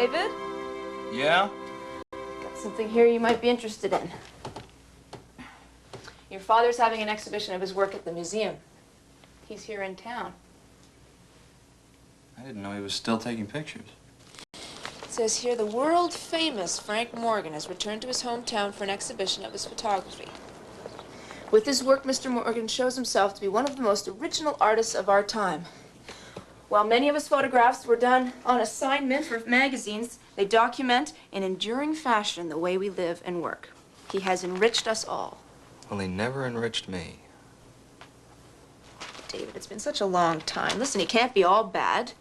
David? Yeah? Got something here you might be interested in. Your father's having an exhibition of his work at the museum. He's here in town. I didn't know he was still taking pictures. It says here, the world-famous Frank Morgan has returned to his hometown for an exhibition of his photography. With his work, Mr. Morgan shows himself to be one of the most original artists of our time. While many of his photographs were done on assignment for magazines, they document in enduring fashion the way we live and work. He has enriched us all. Well, he never enriched me. David, it's been such a long time. Listen, he can't be all bad.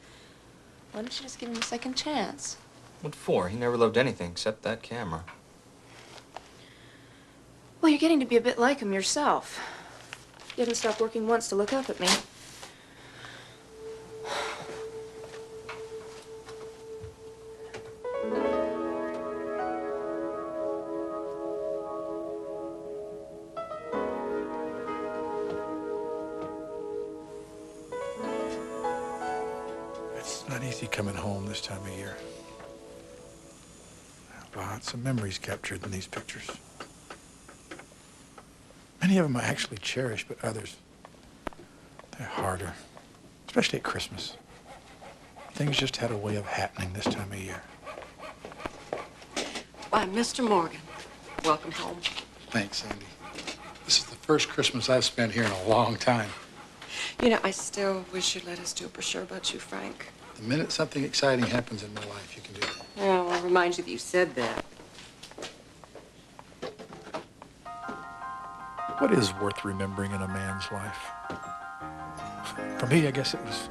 Why don't you just give him a second chance? What for? He never loved anything except that camera. Well, you're getting to be a bit like him yourself. You haven't stopped working once to look up at me. It's not easy coming home this time of year. Lots of memories captured in these pictures. Many of them I actually cherish, but others, they're harder, especially at Christmas. Things just had a way of happening this time of year. Why, Mr. Morgan, welcome home. Thanks, Sandy. This is the first Christmas I've spent here in a long time. You know, I still wish you'd let us do a brochure about you, Frank. The minute something exciting happens in my life, you can do that. Well, I'll remind you that you said that. What is worth remembering in a man's life? For me, I guess it was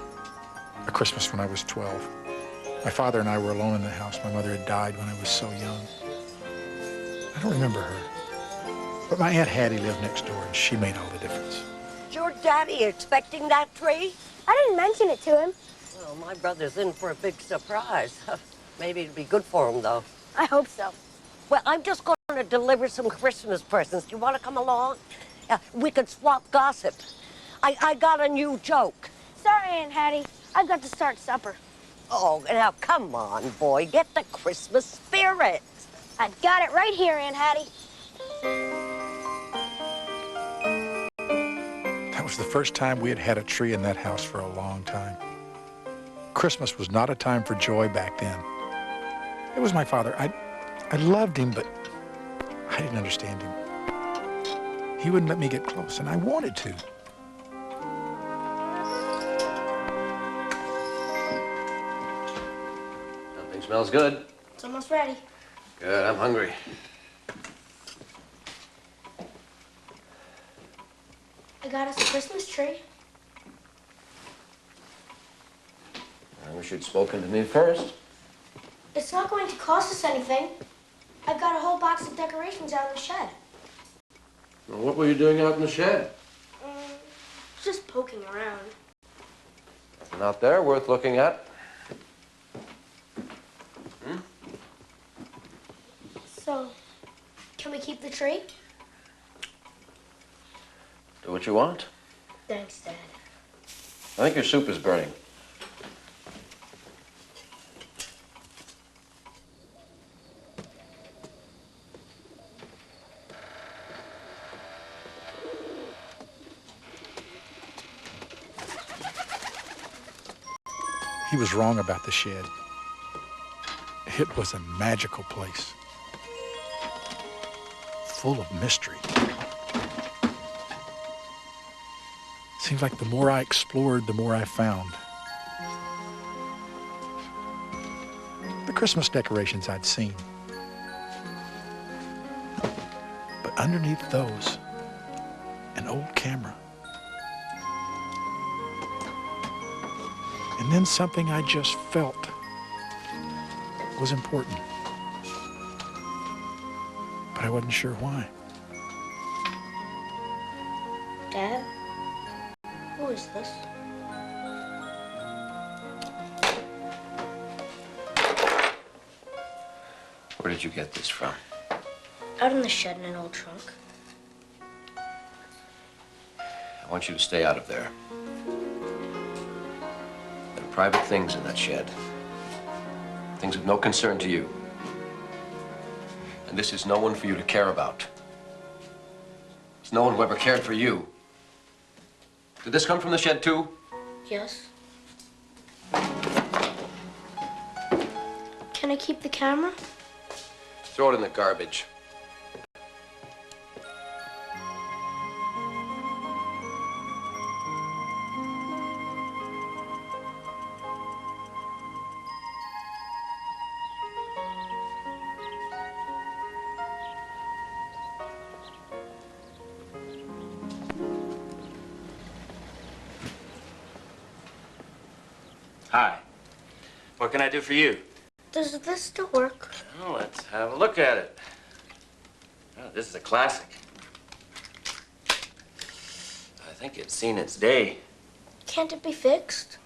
a Christmas when I was 12. My father and I were alone in the house. My mother had died when I was so young. I don't remember her. But my Aunt Hattie lived next door, and she made all the difference. Is your daddy expecting that tree? I didn't mention it to him. Well, my brother's in for a big surprise. Maybe it'd be good for him, though. I hope so. Well, I'm just going to deliver some Christmas presents. Do you want to come along? We could swap gossip. I got a new joke. Sorry, Aunt Hattie. I've got to start supper. Oh, now come on, boy. Get the Christmas spirit. I've got it right here, Aunt Hattie. That was the first time we had had a tree in that house for a long time. Christmas was not a time for joy back then. It was my father. I loved him, but I didn't understand him. He wouldn't let me get close, and I wanted to. Something smells good. It's almost ready. Good, I'm hungry. I got us a Christmas tree. I wish you'd spoken to me first. It's not going to cost us anything. I've got a whole box of decorations out in the shed. Well, what were you doing out in the shed? Just poking around. Nothing out there worth looking at. So, can we keep the tree? Do what you want. Thanks, Dad. I think your soup is burning. He was wrong about the shed. It was a magical place, full of mystery. Seems like the more I explored, the more I found. The Christmas decorations I'd seen. But underneath those, an old camera. And then something I just felt was important. But I wasn't sure why. Dad? Who is this? Where did you get this from? Out in the shed in an old trunk. I want you to stay out of there. There are private things in that shed. Things of no concern to you. And this is no one for you to care about. There's no one who ever cared for you. Did this come from the shed, too? Yes. Can I keep the camera? Throw it in the garbage. Hi. What can I do for you? Does this still work? Well, let's have a look at it. Oh, this is a classic. I think it's seen its day. Can't it be fixed?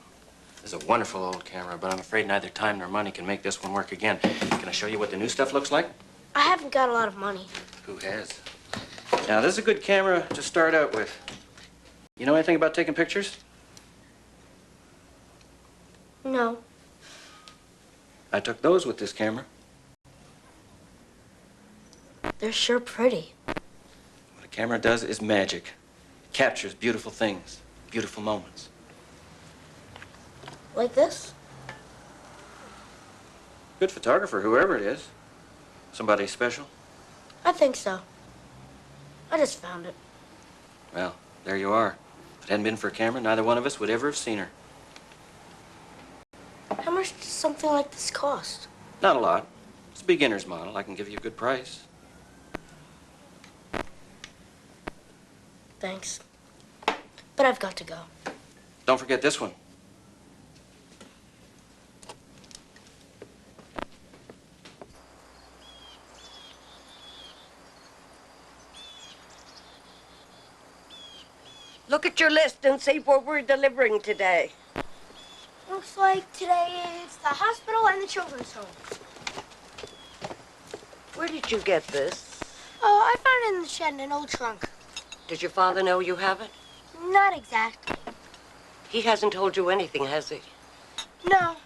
This is a wonderful old camera, but I'm afraid neither time nor money can make this one work again. Can I show you what the new stuff looks like? I haven't got a lot of money. Who has? Now, this is a good camera to start out with. You know anything about taking pictures? No. I took those with this camera. They're sure pretty. What a camera does is magic. It captures beautiful things, beautiful moments. Like this? Good photographer, whoever it is. Somebody special? I think so. I just found it. Well, there you are. If it hadn't been for a camera, neither one of us would ever have seen her. How much does something like this cost? Not a lot. It's a beginner's model. I can give you a good price. Thanks. But I've got to go. Don't forget this one. Look at your list and see what we're delivering today. Looks like today is the hospital and the children's home. Where did you get this? Oh, I found it in the shed in an old trunk. Does your father know you have it? Not exactly. He hasn't told you anything, has he? No.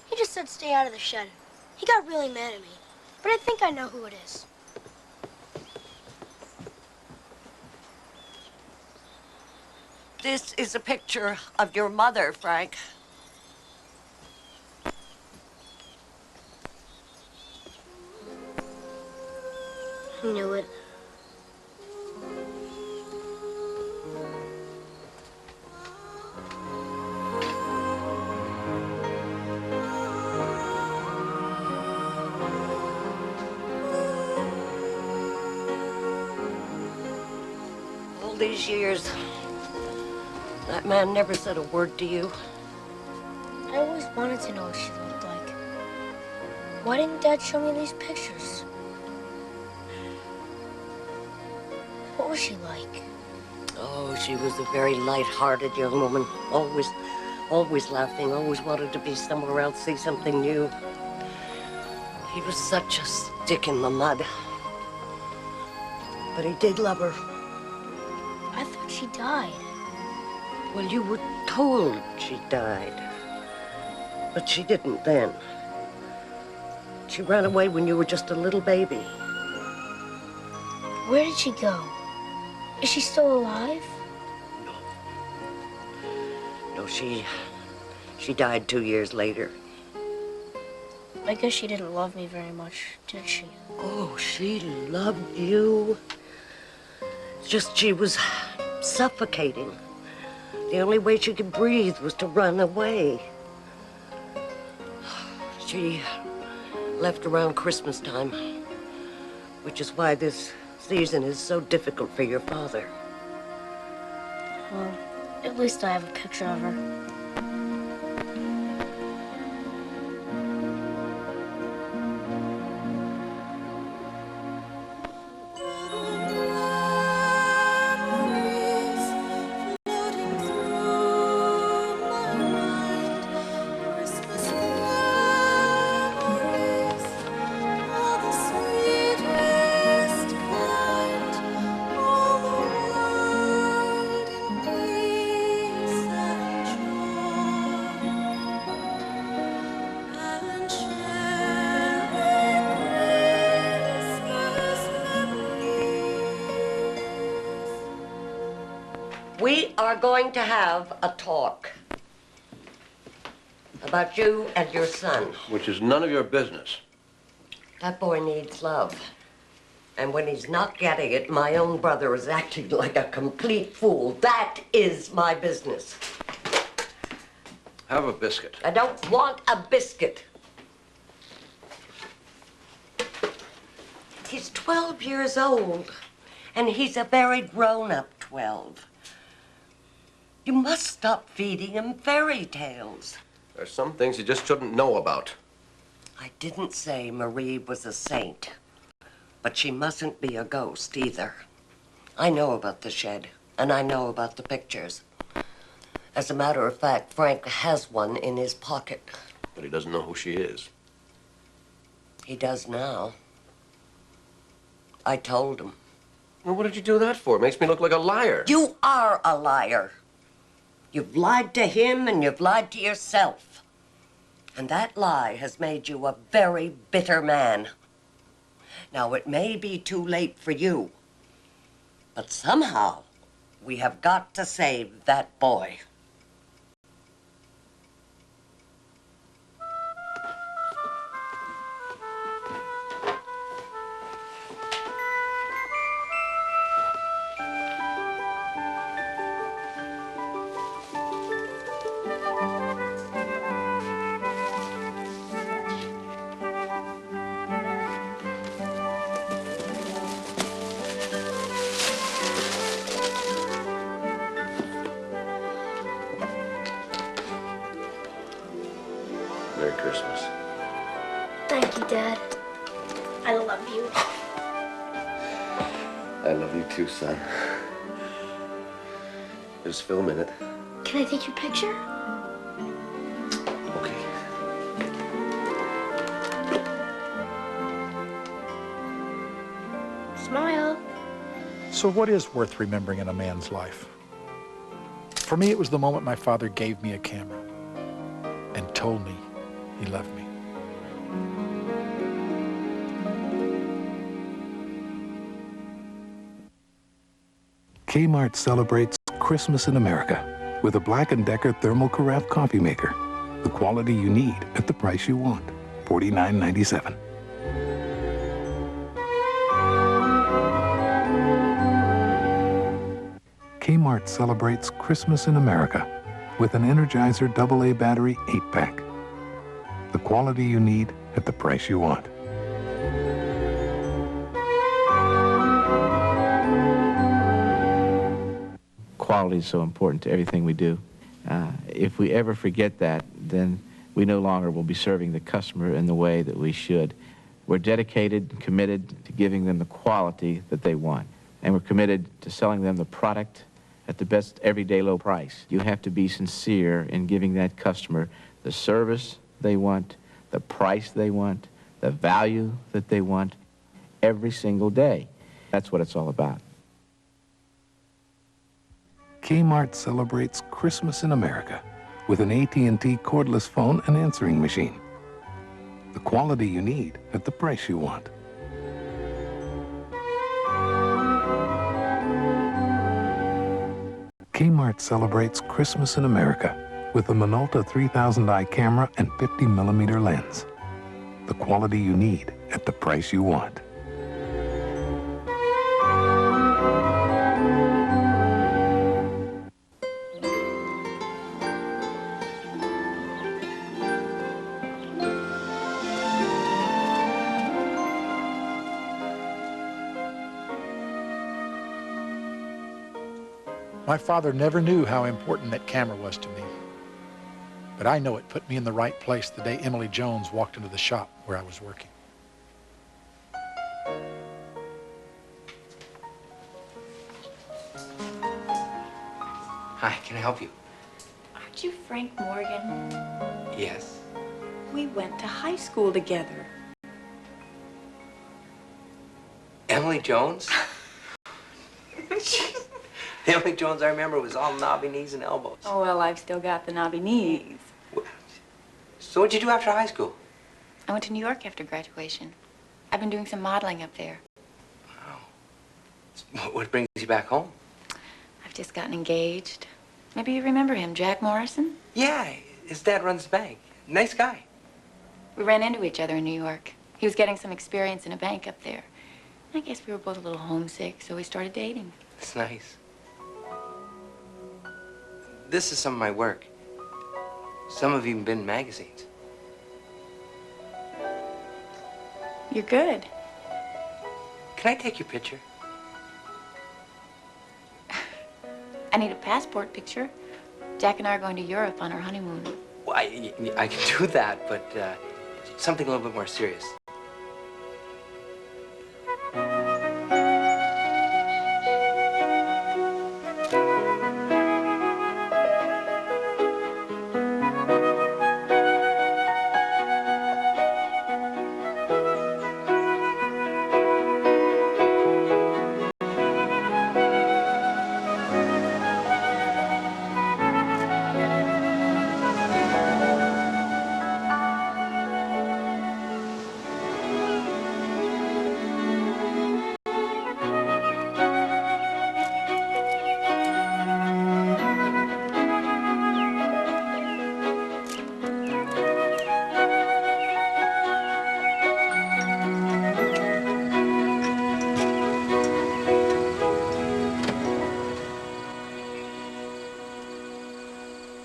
He just said stay out of the shed. He got really mad at me. But I think I know who it is. This is a picture of your mother, Frank. I knew it. All these years, that man never said a word to you. I always wanted to know what she looked like. Why didn't Dad show me these pictures? What was she like? Oh, she was a very light-hearted young woman. Always laughing, always wanted to be somewhere else, see something new. He was such a stick in the mud. But he did love her. I thought she died. Well, you were told she died. But she didn't then. She ran away when you were just a little baby. Where did she go? Is she still alive? No, she died 2 years later. I guess she didn't love me very much, did she? Oh, she loved you. It's just she was suffocating. The only way she could breathe was to run away. She left around Christmas time, which is why this season is so difficult for your father. Well, at least I have a picture of her. are going to have a talk about you and your son. Which is none of your business. That boy needs love. And when he's not getting it, my own brother is acting like a complete fool. That is my business. Have a biscuit. I don't want a biscuit. He's 12 years old, and he's a very grown-up 12. You must stop feeding him fairy tales. There's some things you just shouldn't know about. I didn't say Marie was a saint, but she mustn't be a ghost either. I know about the shed, and I know about the pictures. As a matter of fact, Frank has one in his pocket. But he doesn't know who she is. He does now. I told him. Well, what did you do that for? It makes me look like a liar. You are a liar. You've lied to him and you've lied to yourself. And that lie has made you a very bitter man. Now, it may be too late for you, but somehow we have got to save that boy. Merry Christmas. Thank you, Dad. I love you. I love you too, son. There's film in it. Can I take your picture? Okay. Smile. So what is worth remembering in a man's life? For me, it was the moment my father gave me a camera and told me he loved me. Kmart celebrates Christmas in America with a Black & Decker thermal carafe coffee maker. The quality you need at the price you want. $49.97. Kmart celebrates Christmas in America with an Energizer AA battery 8-pack. The quality you need at the price you want. Quality is so important to everything we do. If we ever forget that, then we no longer will be serving the customer in the way that we should. We're dedicated and committed to giving them the quality that they want. And we're committed to selling them the product at the best everyday low price. You have to be sincere in giving that customer the service they want, the price they want, the value that they want every single day. That's what it's all about. Kmart celebrates Christmas in America with an AT&T cordless phone and answering machine. The quality you need at the price you want. Kmart celebrates Christmas in America with a Minolta 3000i camera and 50mm lens. The quality you need at the price you want. My father never knew how important that camera was to me. But I know it put me in the right place the day Emily Jones walked into the shop where I was working. Hi, can I help you? Aren't you Frank Morgan? Yes. We went to high school together. Emily Jones? The only Jones I remember was all knobby knees and elbows. Oh, well, I've still got the knobby knees. So what'd you do after high school? I went to New York after graduation. I've been doing some modeling up there. Wow. What brings you back home? I've just gotten engaged. Maybe you remember him, Jack Morrison? Yeah, his dad runs the bank. Nice guy. We ran into each other in New York. He was getting some experience in a bank up there. I guess we were both a little homesick, so we started dating. It's nice. This is some of my work. Some have even been in magazines. You're good. Can I take your picture? I need a passport picture. Jack and I are going to Europe on our honeymoon. Well, I can do that, but something a little bit more serious.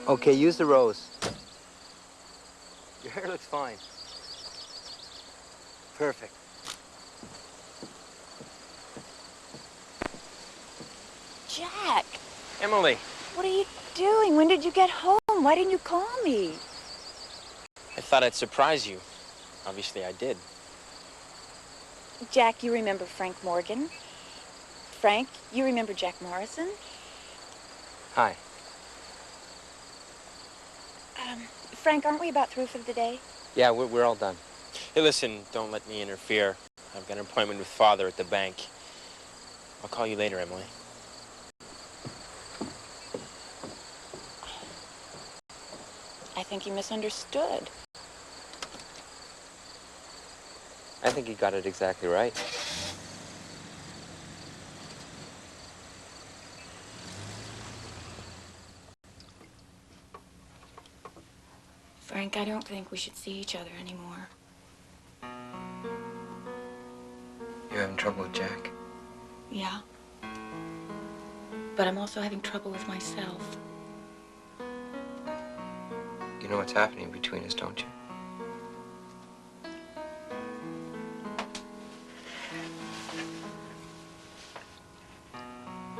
Okay, use the rose. Your hair looks fine. Perfect. Jack, Emily. what are you doing? When did you get home? Why didn't you call me? I thought I'd surprise you. Obviously, I did. Jack, you remember Frank Morgan? Frank, you remember Jack Morrison? Hi. Frank, aren't we about through for the day? Yeah, we're all done. Hey, listen, don't let me interfere. I've got an appointment with Father at the bank. I'll call you later, Emily. I think he misunderstood. I think he got it exactly right. Frank, I don't think we should see each other anymore. You're having trouble with Jack? Yeah. But I'm also having trouble with myself. You know what's happening between us, don't you?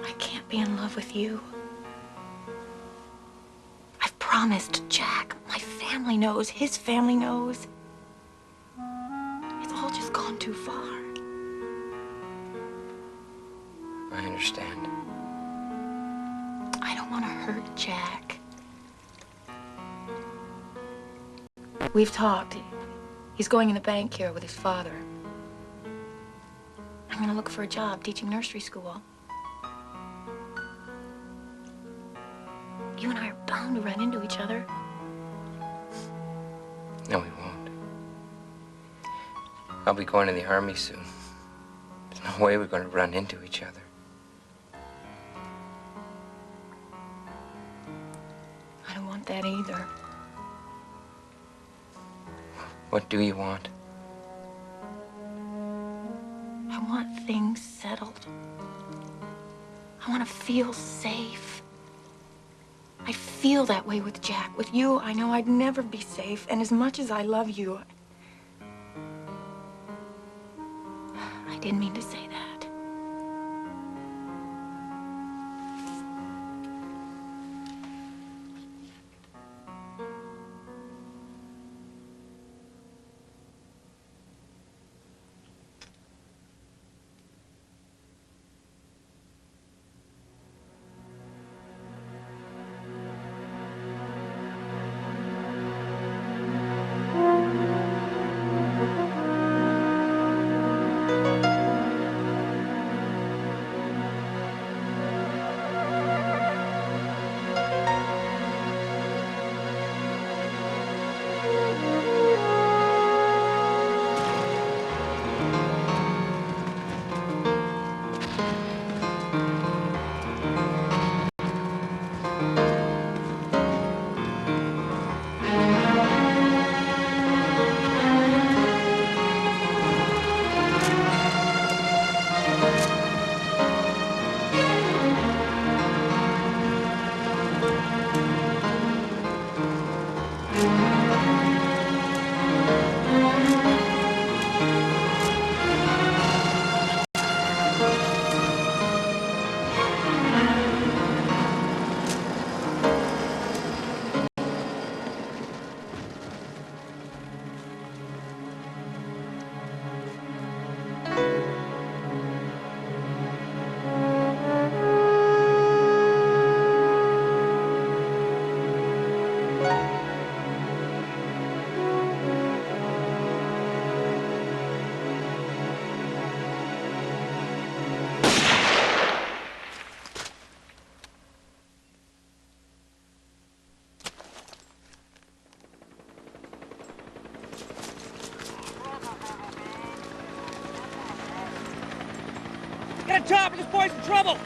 I can't be in love with you. I've promised Jack. My family knows. His family knows. It's all just gone too far. I understand. I don't want to hurt Jack. We've talked. He's going in the bank here with his father. I'm going to look for a job teaching nursery school. You and I are bound to run into each other. No, we won't. I'll be going to the army soon. There's no way we're going to run into each other. I don't want that either. What do you want? I want things settled. I want to feel safe. I feel that way with Jack. With you, I know I'd never be safe. And as much as I love you, I didn't mean to say that. Get a job, this boy's in trouble!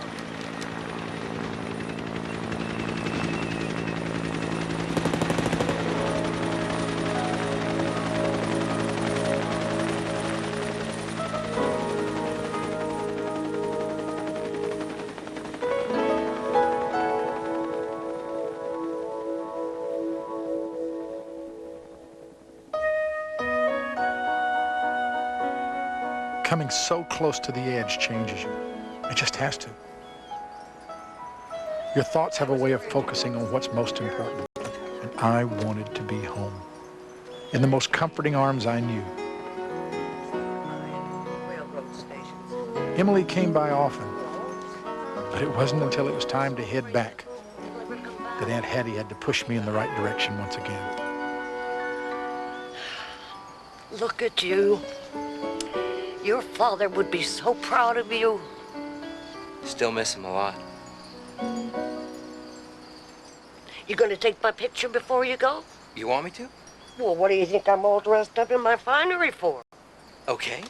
Coming so close to the edge changes you. It just has to. Your thoughts have a way of focusing on what's most important. And I wanted to be home, in the most comforting arms I knew. Emily came by often, but it wasn't until it was time to head back that Aunt Hattie had to push me in the right direction once again. Look at you. Your father would be so proud of you. Still miss him a lot. You gonna take my picture before you go? You want me to? Well, what do you think I'm all dressed up in my finery for? Okay.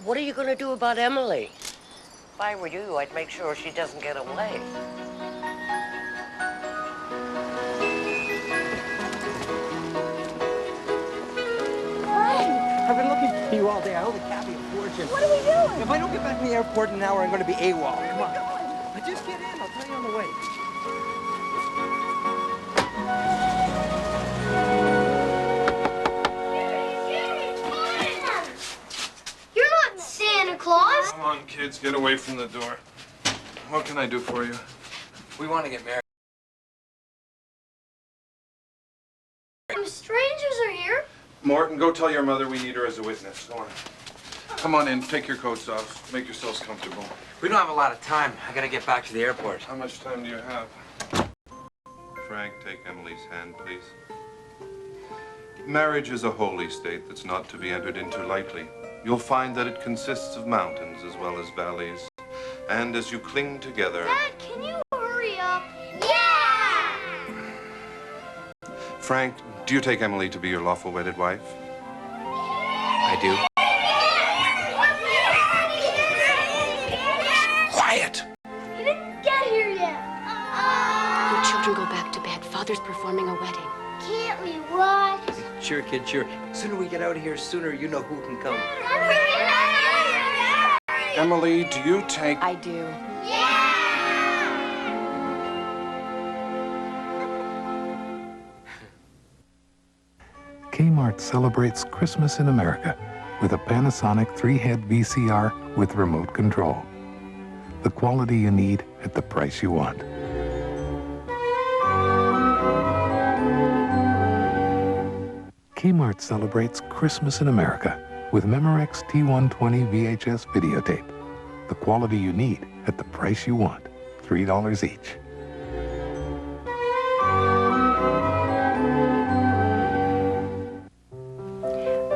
What are you gonna do about Emily? If I were you, I'd make sure she doesn't get away. I've been looking for you all day. I owe the cabbie a fortune. What are we doing? If I don't get back to the airport in an hour, I'm going to be AWOL. Come on. But just get in. I'll tell you on the way. You're not Santa Claus. Come on, kids, get away from the door. What can I do for you? We want to get married. Strangers are here. Morton, go tell your mother we need her as a witness. Go on. Come on in, take your coats off. Make yourselves comfortable. We don't have a lot of time. I got to get back to the airport. How much time do you have? Frank, take Emily's hand, please. Marriage is a holy state that's not to be entered into lightly. You'll find that it consists of mountains as well as valleys. And as you cling together... Dad, can you hurry up? Yeah! Frank, do you take Emily to be your lawful wedded wife? I do. Quiet! You didn't get here yet. You children go back to bed. Father's performing a wedding. Can't we watch? Sure, kid, sure. Sooner we get out of here, sooner you know who can come. Emily, do you take... I do. Kmart celebrates Christmas in America with a Panasonic 3-head VCR with remote control. The quality you need at the price you want. Kmart celebrates Christmas in America with Memorex T120 VHS videotape. The quality you need at the price you want. $3 each.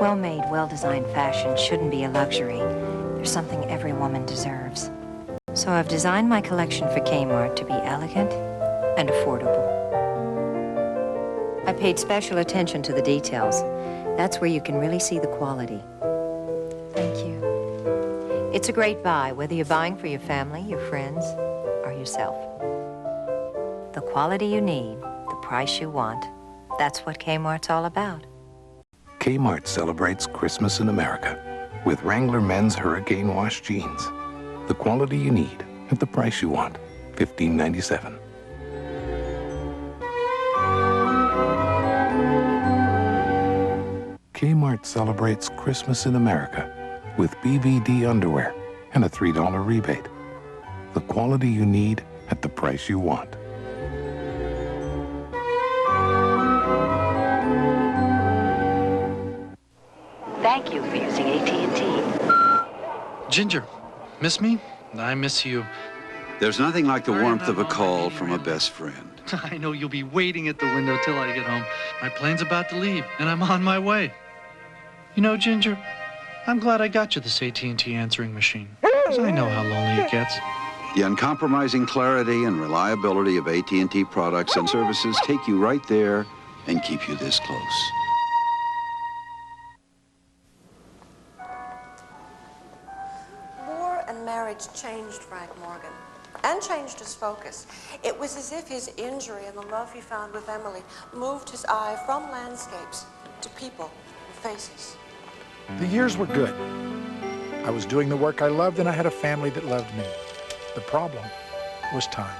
Well-made, well-designed fashion shouldn't be a luxury. There's something every woman deserves. So I've designed my collection for Kmart to be elegant and affordable. I paid special attention to the details. That's where you can really see the quality. Thank you. It's a great buy, whether you're buying for your family, your friends, or yourself. The quality you need, the price you want, that's what Kmart's all about. Kmart celebrates Christmas in America with Wrangler men's Hurricane Wash jeans. The quality you need at the price you want. $15.97. Kmart celebrates Christmas in America with BVD underwear and a $3 rebate. The quality you need at the price you want. Thank you for using AT&T. Ginger, miss me? I miss you. There's nothing like the warmth of a call from a best friend. I know you'll be waiting at the window till I get home. My plane's about to leave, and I'm on my way. You know, Ginger, I'm glad I got you this AT&T answering machine, because I know how lonely it gets. The uncompromising clarity and reliability of AT&T products and services take you right there and keep you this close. War and marriage changed Frank Morgan and changed his focus. It was as if his injury and the love he found with Emily moved his eye from landscapes to people and faces. The years were good. I was doing the work I loved, and I had a family that loved me. The problem was time.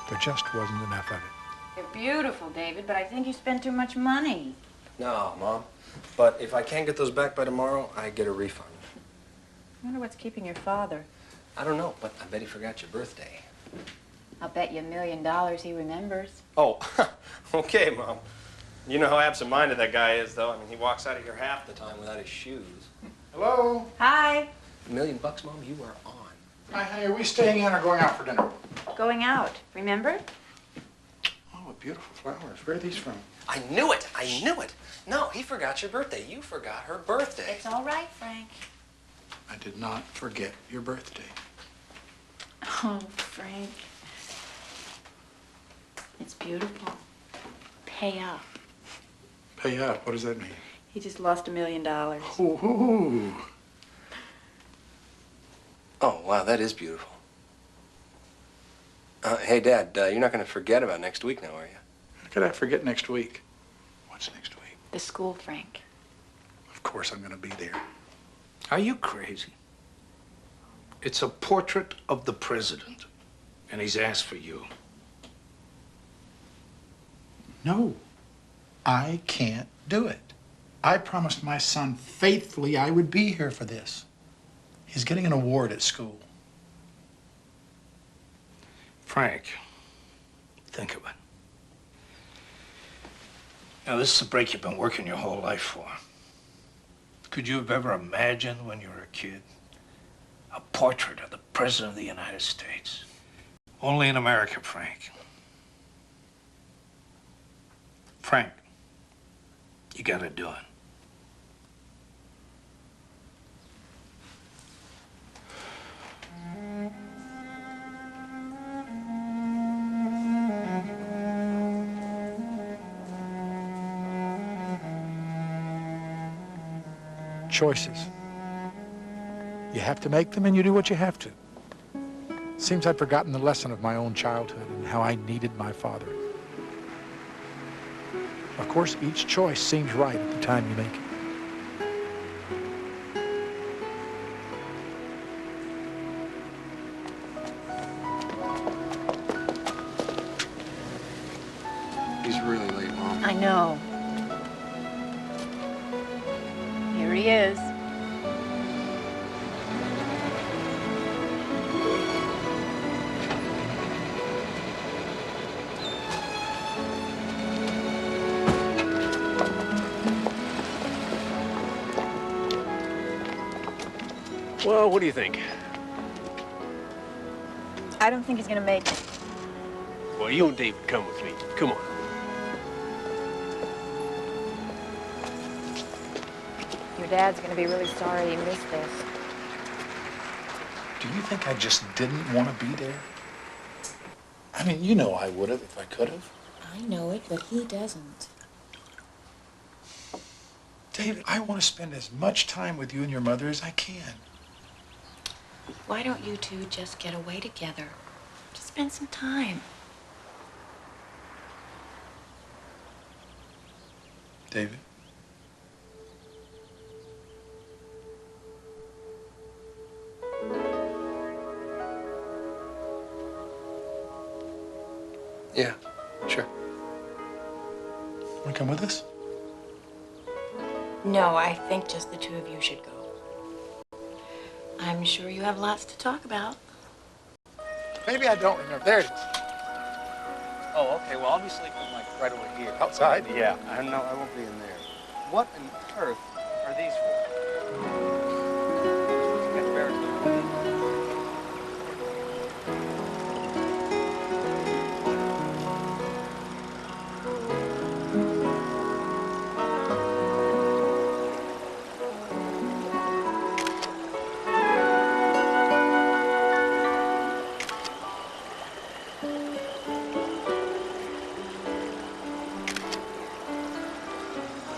There just wasn't enough of it. You're beautiful, David, but I think you spent too much money. No, Mom. But if I can't get those back by tomorrow, I get a refund. I wonder what's keeping your father. I don't know, but I bet he forgot your birthday. I'll bet you $1 million he remembers. Oh, okay, Mom. You know how absent-minded that guy is, though. I mean, he walks out of here half the time without his shoes. Hello? Hi. $1 million, Mom, you are on. Hi, honey, are we staying in or going out for dinner? Going out, remember? Oh, what beautiful flowers. Where are these from? I knew it! I knew it! No, he forgot your birthday. You forgot her birthday. It's all right, Frank. I did not forget your birthday. Oh, Frank. It's beautiful. Pay up. Pay up? What does that mean? He just lost $1 million. Ooh. Oh, wow, that is beautiful. Hey, Dad, you're not going to forget about next week now, are you? How could I forget next week? What's next week? The school, Frank. Of course I'm going to be there. Are you crazy? It's a portrait of the president, and he's asked for you. No, I can't do it. I promised my son faithfully I would be here for this. He's getting an award at school. Frank, think of it. Now, this is the break you've been working your whole life for. Could you have ever imagined when you were a kid a portrait of the President of the United States? Only in America, Frank. Frank, you gotta do it. Choices. You have to make them, and you do what you have to. Seems I'd forgotten the lesson of my own childhood and how I needed my father. Of course, each choice seems right at the time you make it. He's really late, Mom. I know. Here he is. Well, what do you think? I don't think he's gonna make it. Well, you and David come with me. Come on. Your dad's gonna be really sorry he missed this. Do you think I just didn't want to be there? I mean, you know I would have if I could have. I know it, but he doesn't. David, I want to spend as much time with you and your mother as I can. Why don't you two just get away together? Just spend some time. David? Yeah, sure. Want to come with us? No, I think just the two of you should go. I'm sure you have lots to talk about. Maybe I don't remember. There it is. Oh, okay. Well, I'll be sleeping like right over here. Outside? Yeah. I know I won't be in there. What on earth are these for? Get Barrett's little one.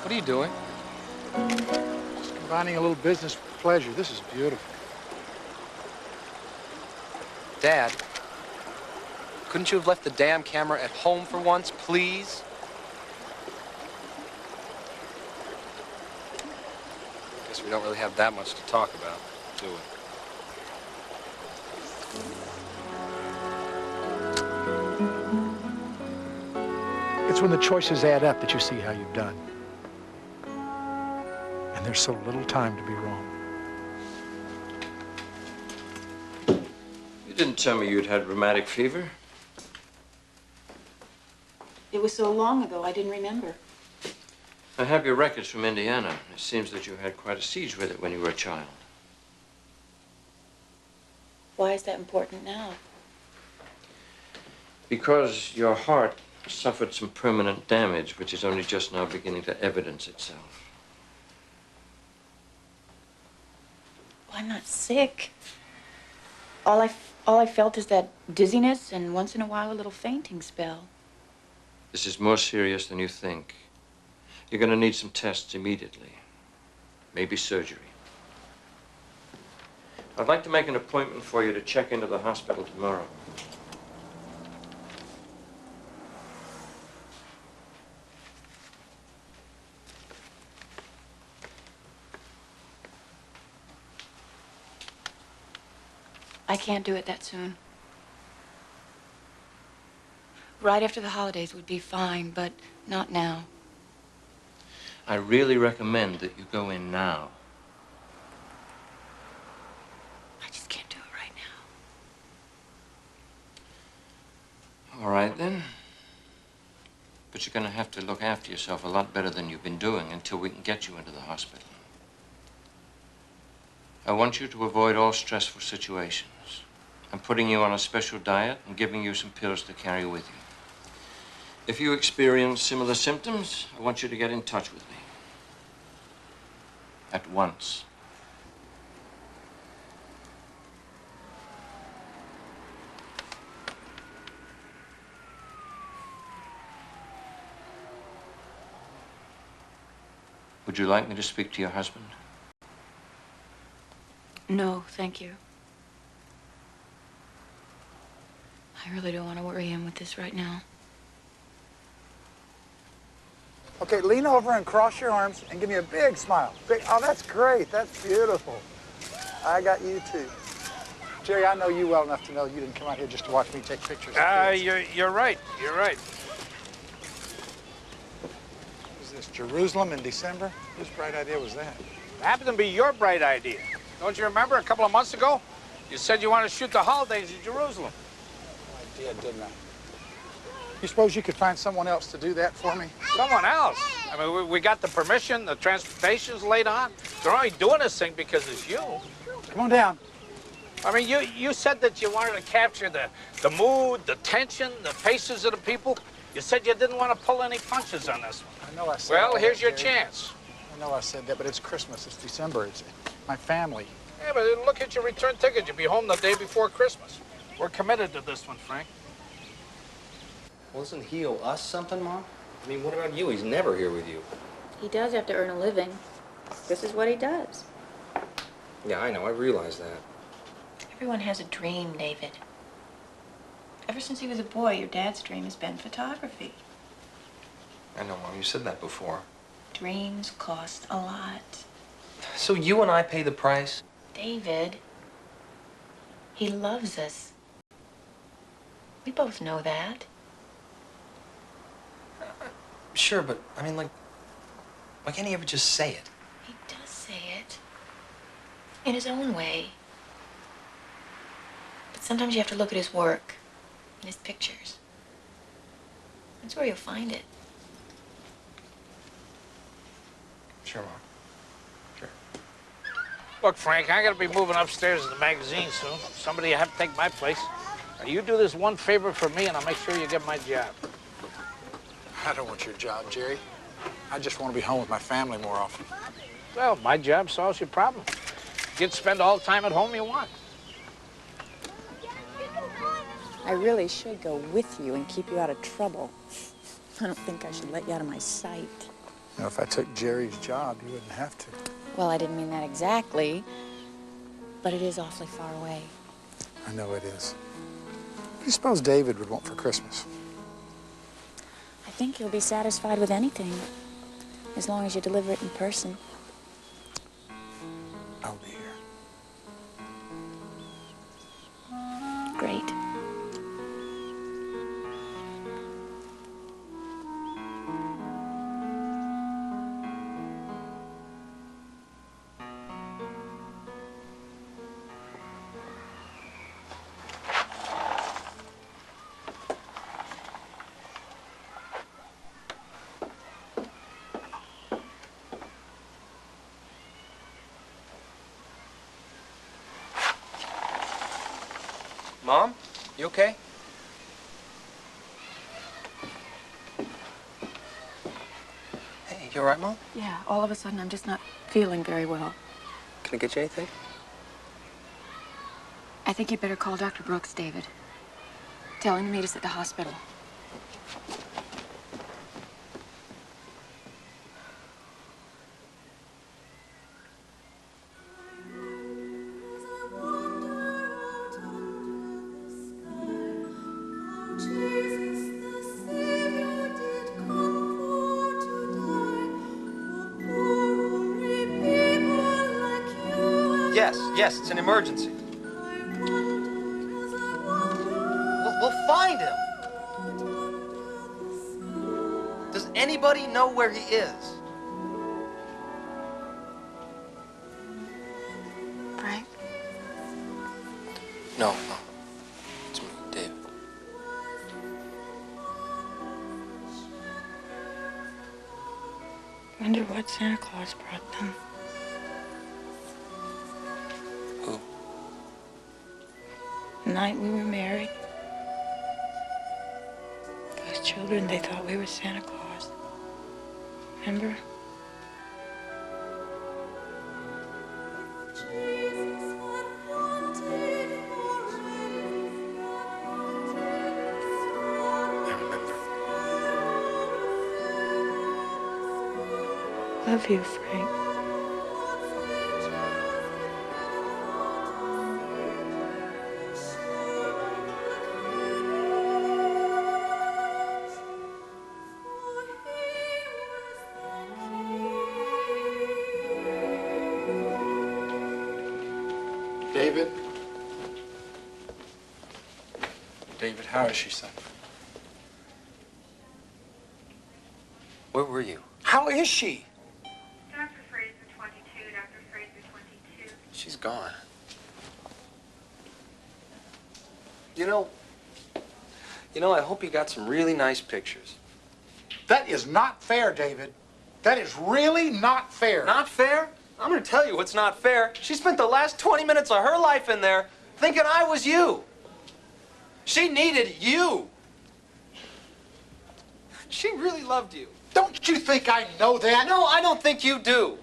What are you doing? Just combining a little business with pleasure. This is beautiful. Dad, couldn't you have left the damn camera at home for once, please? Guess we don't really have that much to talk about, do we? It's when the choices add up that you see how you've done. And there's so little time to be wrong. You didn't tell me you'd had rheumatic fever. It was so long ago, I didn't remember. I have your records from Indiana. It seems that you had quite a siege with it when you were a child. Why is that important now? Because your heart suffered some permanent damage, which is only just now beginning to evidence itself. Well, I'm not sick. All I felt is that dizziness and once in a while a little fainting spell. This is more serious than you think. You're going to need some tests immediately. Maybe surgery. I'd like to make an appointment for you to check into the hospital tomorrow. I can't do it that soon. Right after the holidays would be fine, but not now. I really recommend that you go in now. I just can't do it right now. All right, then. But you're going to have to look after yourself a lot better than you've been doing until we can get you into the hospital. I want you to avoid all stressful situations. I'm putting you on a special diet and giving you some pills to carry with you. If you experience similar symptoms, I want you to get in touch with me. At once. Would you like me to speak to your husband? No, thank you. I really don't want to worry him with this right now. Okay, lean over and cross your arms and give me a big smile. Big, oh, that's great. That's beautiful. I got you too. Jerry, I know you well enough to know you didn't come out here just to watch me take pictures of kids. You're right. You're right. Is this Jerusalem in December? Whose bright idea was that? It happened to be your bright idea. Don't you remember a couple of months ago? You said you wanted to shoot the holidays in Jerusalem. I did, didn't I? You suppose you could find someone else to do that for me? Someone else? I mean, we got the permission, the transportation's laid on. They're only doing this thing because it's you. Come on down. I mean, you said that you wanted to capture the mood, the tension, the faces of the people. You said you didn't want to pull any punches on this one. I know I said Well, that, here's your Jerry. chance. I know I said that, but it's Christmas. It's December. It's my family. Yeah, but look at your return ticket. You'll be home the day before Christmas. We're committed to this one, Frank. Well, doesn't he owe us something, Mom? I mean, what about you? He's never here with you. He does have to earn a living. This is what he does. Yeah, I know. I realize that. Everyone has a dream, David. Ever since he was a boy, your dad's dream has been photography. I know, Mom. You said that before. Dreams cost a lot. So you and I pay the price? David, he loves us. We both know that. Sure, but I mean, like, why can't he ever just say it? He does say it. In his own way. But sometimes you have to look at his work and his pictures. That's where you'll find it. Sure, Mom. Sure. Look, Frank, I gotta be moving upstairs in the magazine soon. Somebody have to take my place. Now, you do this one favor for me, and I'll make sure you get my job. I don't want your job, Jerry. I just want to be home with my family more often. Well, my job solves your problem. You can spend all the time at home you want. I really should go with you and keep you out of trouble. I don't think I should let you out of my sight. You know, if I took Jerry's job, you wouldn't have to. Well, I didn't mean that exactly, but it is awfully far away. I know it is. What do you suppose David would want for Christmas? I think he'll be satisfied with anything, as long as you deliver it in person. I'll be here. Great. Mom, you okay? Hey, you all right, Mom? Yeah, all of a sudden I'm just not feeling very well. Can I get you anything? I think you better call Dr. Brooks, David. Tell him to meet us at the hospital. Yes, it's an emergency. We'll find him. Does anybody know where he is? Frank? No. It's me, David. Wonder what Santa Claus brought them. Who? The night we were married. Those children, they thought we were Santa Claus. Remember? Love you, Frank. David? David, how is she, son? Where were you? How is she? Dr. Fraser 22, Dr. Fraser 22. She's gone. You know, I hope you got some really nice pictures. That is not fair, David. That is really not fair. Not fair? I'm gonna tell you what's not fair. She spent the last 20 minutes of her life in there thinking I was you. She needed you. She really loved you. Don't you think I know that? No, I don't think you do.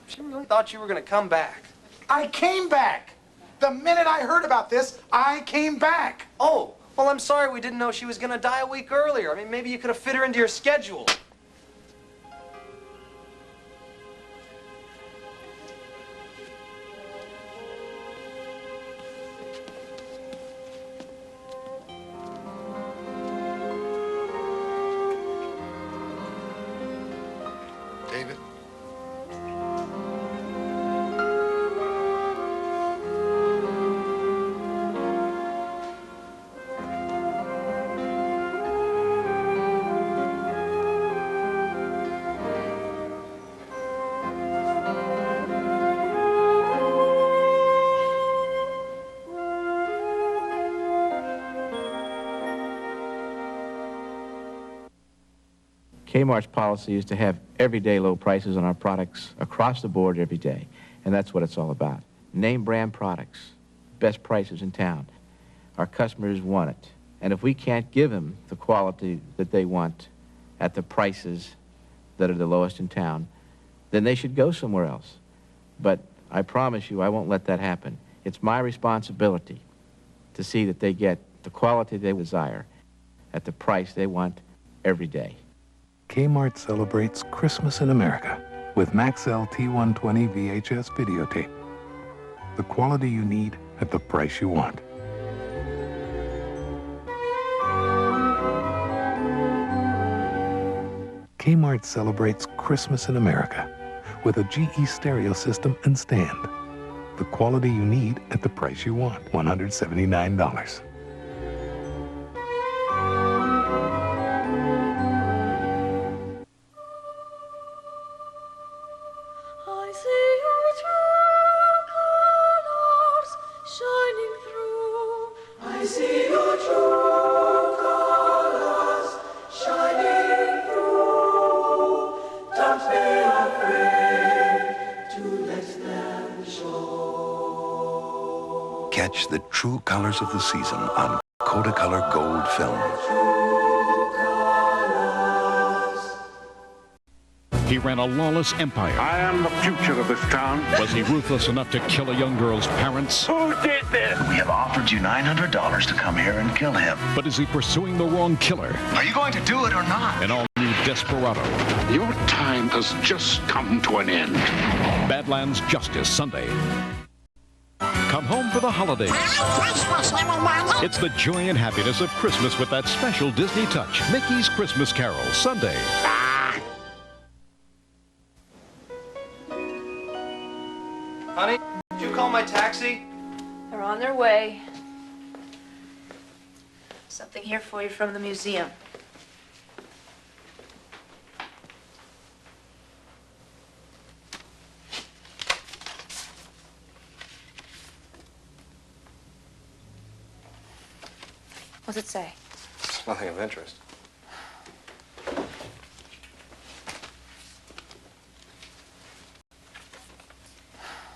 She really thought you were gonna come back. I came back. The minute I heard about this, I came back. Oh, well, I'm sorry we didn't know she was gonna die a week earlier. I mean, maybe you could have fit her into your schedule. David? Kmart's policy is to have everyday low prices on our products across the board every day, and that's what it's all about. Name brand products, best prices in town. Our customers want it, and if we can't give them the quality that they want at the prices that are the lowest in town, then they should go somewhere else. But I promise you, I won't let that happen. It's my responsibility to see that they get the quality they desire at the price they want every day. Kmart celebrates Christmas in America with Maxell T120 VHS videotape. The quality you need at the price you want. Kmart celebrates Christmas in America with a GE stereo system and stand. The quality you need at the price you want, $179. I see your true colors shining through. I see your true colors shining through. Don't be afraid to let them show. Catch the true colors of the season on Kodacolor Gold film. He ran a lawless empire. I am the future of this town. Was he ruthless enough to kill a young girl's parents? Who did this? We have offered you $900 to come here and kill him. But is he pursuing the wrong killer? Are you going to do it or not? An all-new desperado. Your time has just come to an end. Badlands Justice, Sunday. Come home for the holidays. It's the joy and happiness of Christmas with that special Disney touch. Mickey's Christmas Carol, Sunday. Honey, did you call my taxi? They're on their way. Something here for you from the museum. What's it say? It's nothing of interest.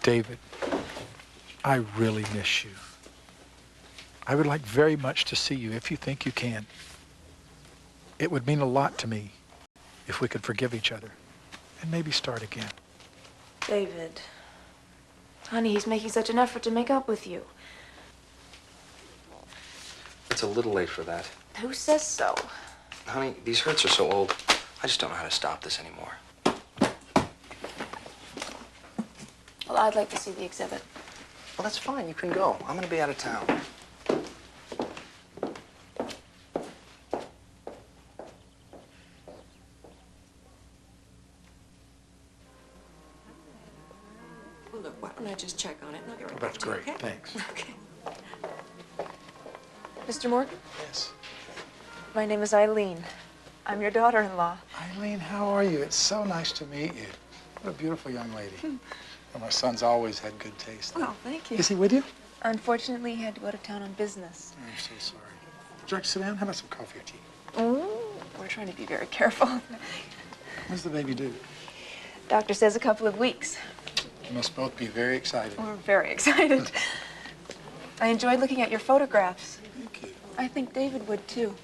David, I really miss you. I would like very much to see you if you think you can. It would mean a lot to me if we could forgive each other and maybe start again. David. Honey, he's making such an effort to make up with you. It's a little late for that. Who says so? Honey, these hurts are so old. I just don't know how to stop this anymore. Well, I'd like to see the exhibit. Well, that's fine. You can go. I'm going to be out of town. Well, look, why don't I just check on it and I'll get right Oh, back that's to you, great. okay? Thanks. Okay. Mr. Morgan? Yes. My name is Eileen. I'm your daughter-in-law. Eileen, how are you? It's so nice to meet you. What a beautiful young lady. Well, my son's always had good taste. Well, thank you. Is he with you? Unfortunately, he had to go to town on business. I'm so sorry. Would you like to sit down? How about some coffee or tea? We're trying to be very careful. When's the baby due? Doctor says a couple of weeks. You must both be very excited. We're very excited. I enjoyed looking at your photographs. Thank you. I think David would, too.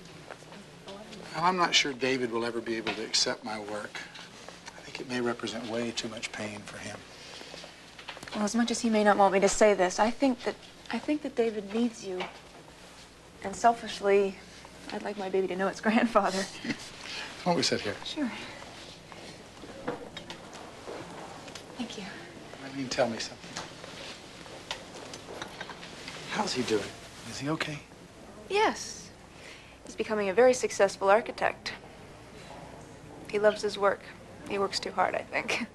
Well, I'm not sure David will ever be able to accept my work. I think it may represent way too much pain for him. Well, as much as he may not want me to say this, I think that David needs you. And selfishly, I'd like my baby to know its grandfather. Why don't we sit here? Sure. Thank you. Eileen, tell me something. How's he doing? Is he okay? Yes. He's becoming a very successful architect. He loves his work. He works too hard, I think.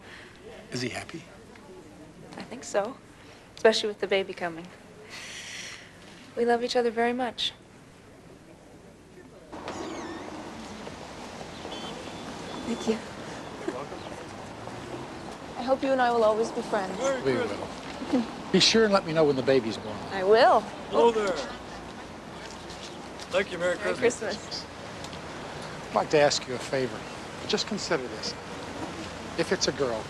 Is he happy? I think so. Especially with the baby coming. We love each other very much. Thank you. I hope you and I will always be friends. We will. Be sure and let me know when the baby's born. I will. Hello there. Thank you. Merry Merry Christmas. Christmas. I'd like to ask you a favor. just consider this. If it's a girl,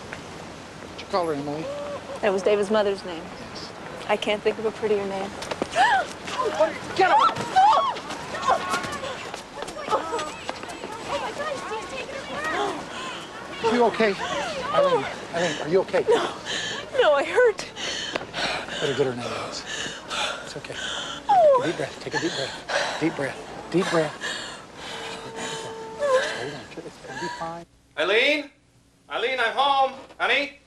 would you call her Emily? That was David's mother's name. Yes. I can't think of a prettier name. Get away! Are you okay? Eileen, are you okay? No, I hurt. Better get her an ambulance. It's okay. Take a deep breath. Take a deep breath. Deep breath. Deep breath. Hold on. It's gonna be fine. Eileen? Eileen, I'm home. Honey?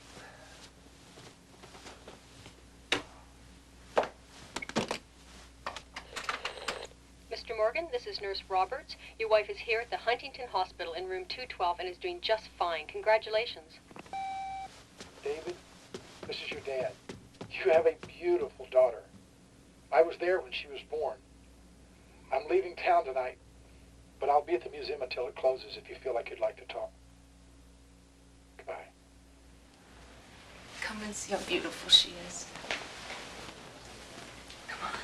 Mr. Morgan, this is Nurse Roberts. Your wife is here at the Huntington Hospital in room 212 and is doing just fine. Congratulations. David, this is your dad. You have a beautiful daughter. I was there when she was born. I'm leaving town tonight, but I'll be at the museum until it closes if you feel like you'd like to talk. Goodbye. Come and see how beautiful she is. Come on.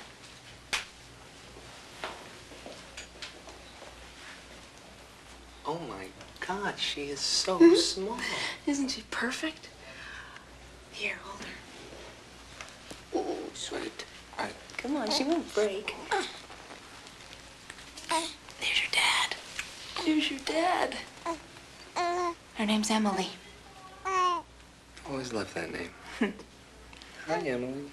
Oh my God, she is so small. Isn't she perfect? Here, hold her. Oh, sweet. All right. Come on, she won't break. There's your dad. There's your dad. Her name's Emily. Always loved that name. Hi, Emily.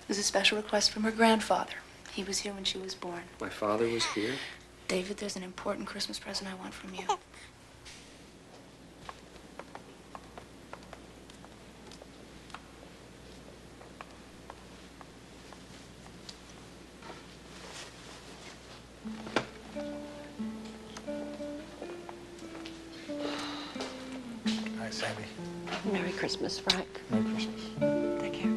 It was a special request from her grandfather. He was here when she was born. My father was here. David, there's an important Christmas present I want from you. Hi, Sandy. Merry Christmas, Frank. Merry Christmas. Take care.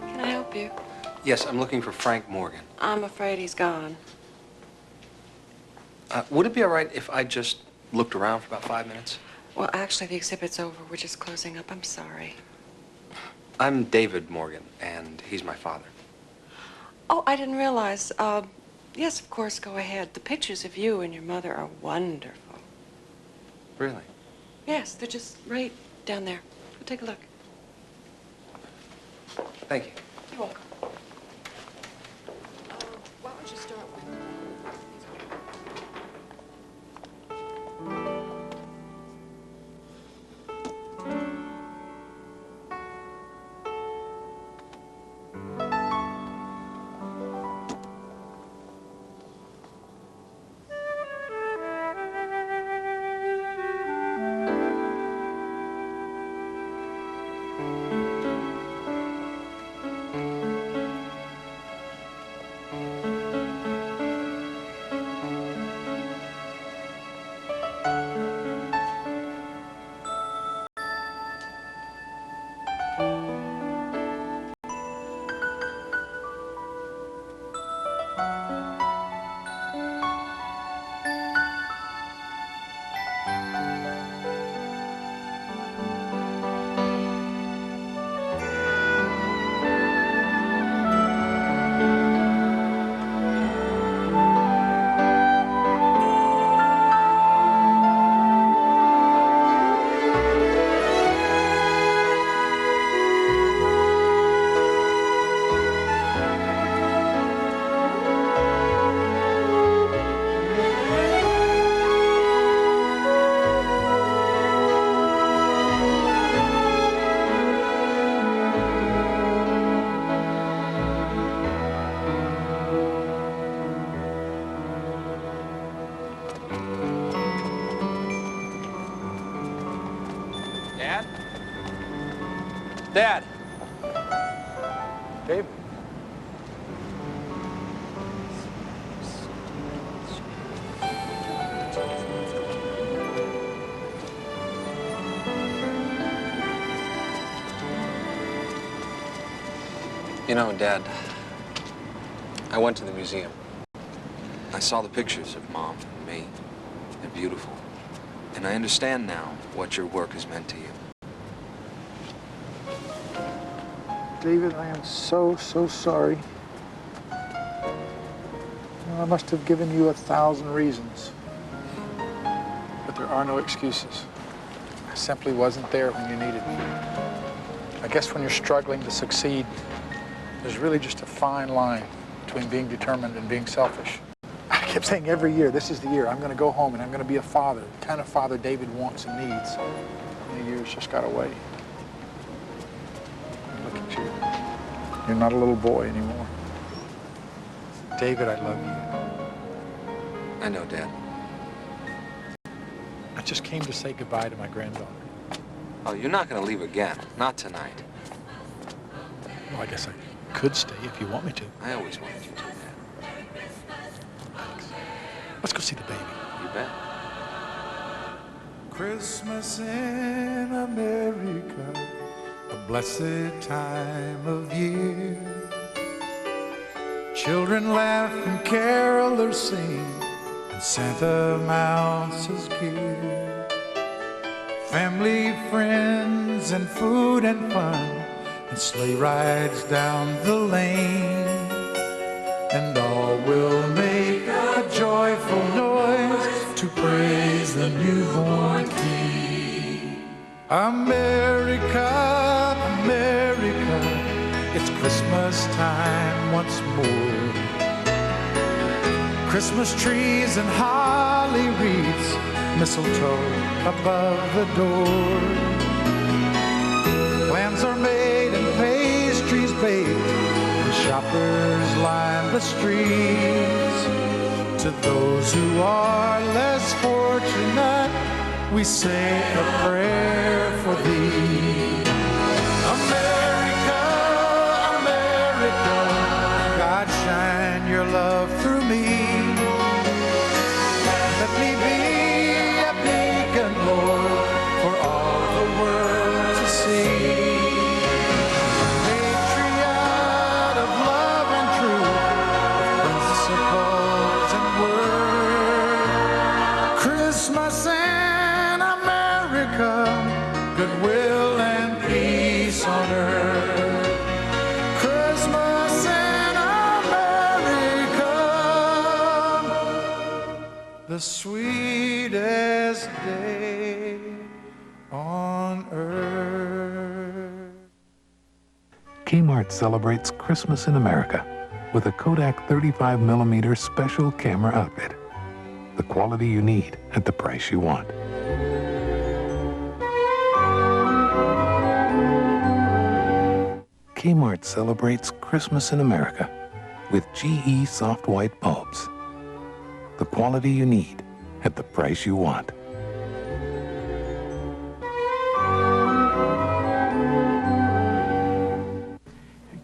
Can I help you? Yes, I'm looking for Frank Morgan. I'm afraid he's gone. Would it be all right if I just looked around for about 5 minutes? Well, actually, the exhibit's over. We're just closing up. I'm sorry. I'm David Morgan, and he's my father. Oh, I didn't realize. Yes, of course, go ahead. The pictures of you and your mother are wonderful. Really? Yes, they're just right down there. Go take a look. Thank you. You're welcome. Why don't you start with... Dad? Dad! Dave? You know, Dad, I went to the museum. I saw the pictures of Mom and me. They're beautiful. And I understand now what your work has meant to you. David, I am so sorry. I must have given you 1,000 reasons. But there are no excuses. I simply wasn't there when you needed me. I guess when you're struggling to succeed, there's really just a fine line between being determined and being selfish. I kept saying every year, this is the year, I'm going to go home and I'm going to be a father, the kind of father David wants and needs. And the years just got away. Look at you. You're not a little boy anymore. David, I love you. I know, Dad. I just came to say goodbye to my granddaughter. Oh, you're not going to leave again. Not tonight. Well, I guess I could stay if you want me to. I always wanted you to, Dad. Thanks. Let's go see the baby. You bet. Christmas in America, a blessed time of year. Children laugh and carolers sing, and Santa mounts his gear. Family, friends, and food and fun, and sleigh rides down the lane. And all will make a joyful noise to praise the newborn King. America, America, it's Christmas time once more. Christmas trees and holly wreaths, mistletoe above the door. Plans are made and pastries baked, and shoppers line the streets. To those who are less fortunate, we say a prayer for thee. America, America, God shine your love through me. Let me be a beacon, Lord, for all the world to see. Patriot of love and truth, of principles and word. Christmas in America, goodwill and peace on earth. Christmas in America, the sweetest day on earth. Kmart celebrates Christmas in America with a Kodak 35mm special camera outfit. The quality you need at the price you want. Kmart celebrates Christmas in America with GE soft white bulbs. The quality you need at the price you want.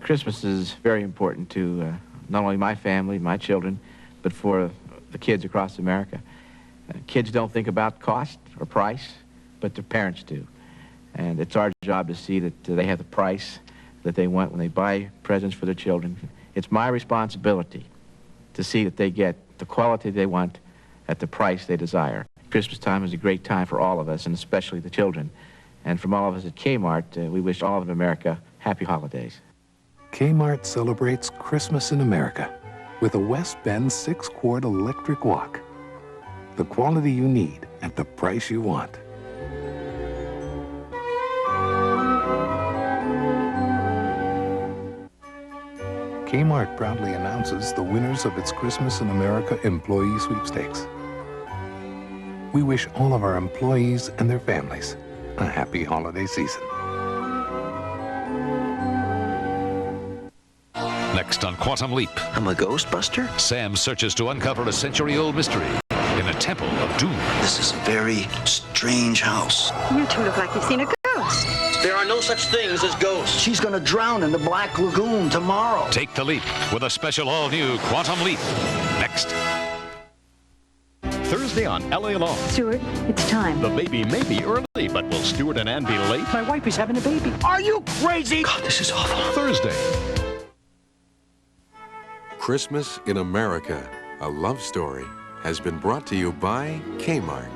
Christmas is very important to not only my family, my children, but for the kids across America. Kids don't think about cost or price, but their parents do. And it's our job to see that they have the price that they want when they buy presents for their children. It's my responsibility to see that they get the quality they want at the price they desire. Christmas time is a great time for all of us, and especially the children. And from all of us at Kmart, we wish all of America happy holidays. Kmart celebrates Christmas in America with a West Bend 6-quart electric wok. The quality you need at the price you want. Kmart proudly announces the winners of its Christmas in America Employee Sweepstakes. We wish all of our employees and their families a happy holiday season. Next on Quantum Leap. I'm a Ghostbuster? Sam searches to uncover a century-old mystery in a temple of doom. This is a very strange house. You two look like you've seen a ghost. There are no such things as ghosts. She's gonna drown in the Black Lagoon tomorrow. Take the leap with a special all-new Quantum Leap. Next. Thursday on LA Law. Stuart, it's time. The baby may be early, but will Stuart and Ann be late? My wife is having a baby. Are you crazy? God, this is awful. Thursday. Christmas in America, a love story, has been brought to you by Kmart.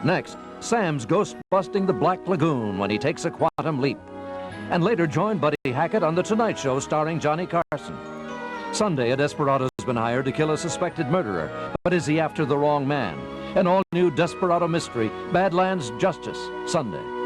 Next, Sam's ghost-busting the Black Lagoon when he takes a quantum leap. And later join Buddy Hackett on The Tonight Show starring Johnny Carson. Sunday, a desperado's been hired to kill a suspected murderer. But is he after the wrong man? An all-new Desperado mystery, Badlands Justice, Sunday.